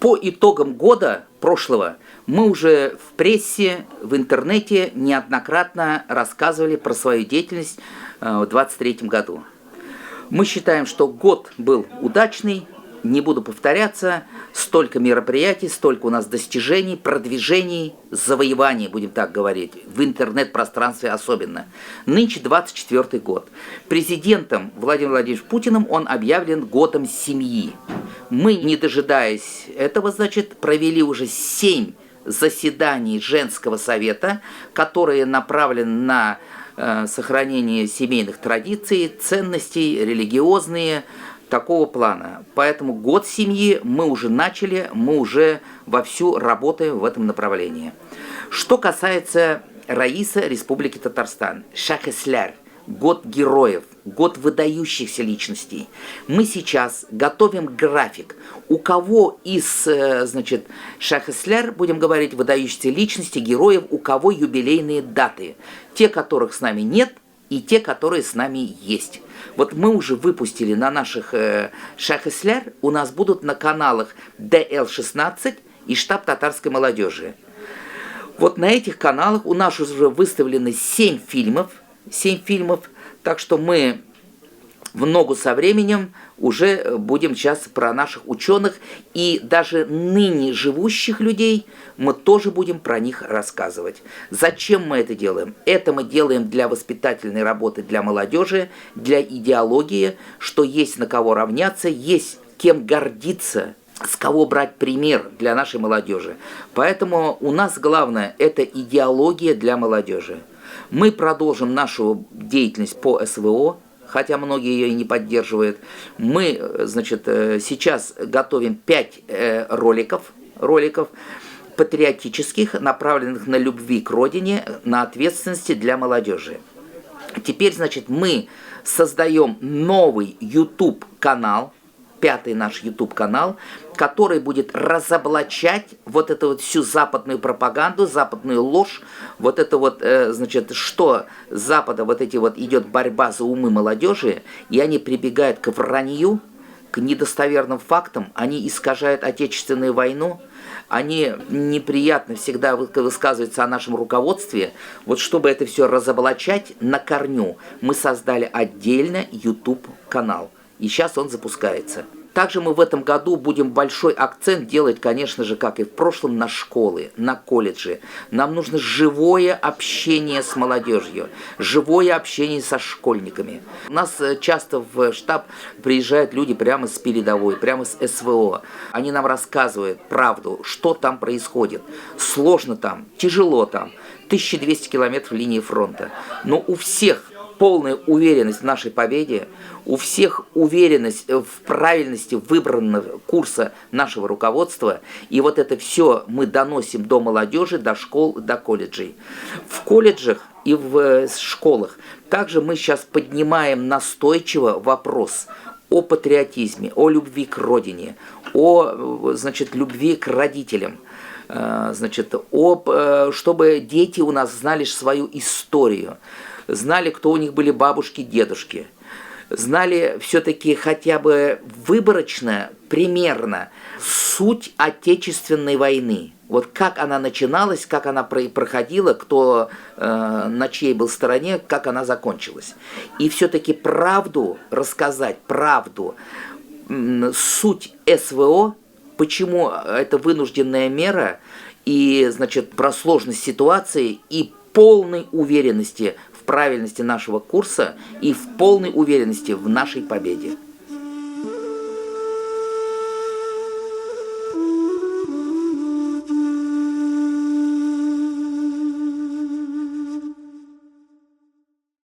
По итогам года прошлого мы уже в прессе, в интернете неоднократно рассказывали про свою деятельность в 2023 году. Мы считаем, что год был удачный, не буду повторяться, столько мероприятий, столько у нас достижений, продвижений, завоеваний, будем так говорить, в интернет-пространстве особенно. Нынче 24 год. Президентом Владимиром Владимировичем Путиным он объявлен годом семьи. Мы, не дожидаясь этого, провели уже 7 заседаний женского совета, которые направлены на сохранение семейных традиций, ценностей, религиозные, такого плана. Поэтому год семьи мы уже начали, мы уже вовсю работаем в этом направлении. Что касается Раисы Республики Татарстан, Шахесляр, год героев, год выдающихся личностей. Мы сейчас готовим график. У кого из, Шахесляр, будем говорить, выдающихся личностей, героев, у кого юбилейные даты. Те, которых с нами нет, и те, которые с нами есть. Вот мы уже выпустили на наших Шахесляр, у нас будут на каналах ДЛ-16 и штаб татарской молодежи. Вот на этих каналах у нас уже выставлены 7 фильмов, так что мы в ногу со временем уже будем сейчас про наших ученых и даже ныне живущих людей мы тоже будем про них рассказывать. Зачем мы это делаем? Это мы делаем для воспитательной работы для молодежи, для идеологии, что есть на кого равняться, есть кем гордиться, с кого брать пример для нашей молодежи. Поэтому у нас главное – это идеология для молодежи. Мы продолжим нашу деятельность по СВО, хотя многие ее и не поддерживают. Мы, сейчас готовим 5 роликов патриотических, направленных на любви к родине, на ответственности для молодежи. Теперь, мы создаем новый YouTube-канал, 5-й наш YouTube-канал, который будет разоблачать вот эту вот всю западную пропаганду, западную ложь, вот это что с Запада идет борьба за умы молодежи, и они прибегают к вранью, к недостоверным фактам, они искажают отечественную войну, они неприятно всегда высказываются о нашем руководстве. Вот чтобы это все разоблачать на корню, мы создали отдельно YouTube-канал. И сейчас он запускается. Также мы в этом году будем большой акцент делать, конечно же, как и в прошлом, на школы, на колледжи. Нам нужно живое общение с молодежью, живое общение со школьниками. У нас часто в штаб приезжают люди прямо с передовой, прямо с СВО. Они нам рассказывают правду, что там происходит. Сложно там, тяжело там, 1200 километров линии фронта. Но у всех полная уверенность в нашей победе, у всех уверенность в правильности выбранного курса нашего руководства. И вот это все мы доносим до молодежи, до школ, до колледжей. В колледжах и в школах также мы сейчас поднимаем настойчиво вопрос о патриотизме, о любви к родине, о любви к родителям. Чтобы дети у нас знали свою историю, знали, кто у них были бабушки, дедушки, знали все-таки хотя бы выборочно, примерно суть Отечественной войны. Вот как она начиналась, как она проходила, кто на чьей был стороне, как она закончилась. И все-таки правду рассказать, правду, суть СВО, почему это вынужденная мера, и, про сложность ситуации и полной уверенности в правильности нашего курса и в полной уверенности в нашей победе.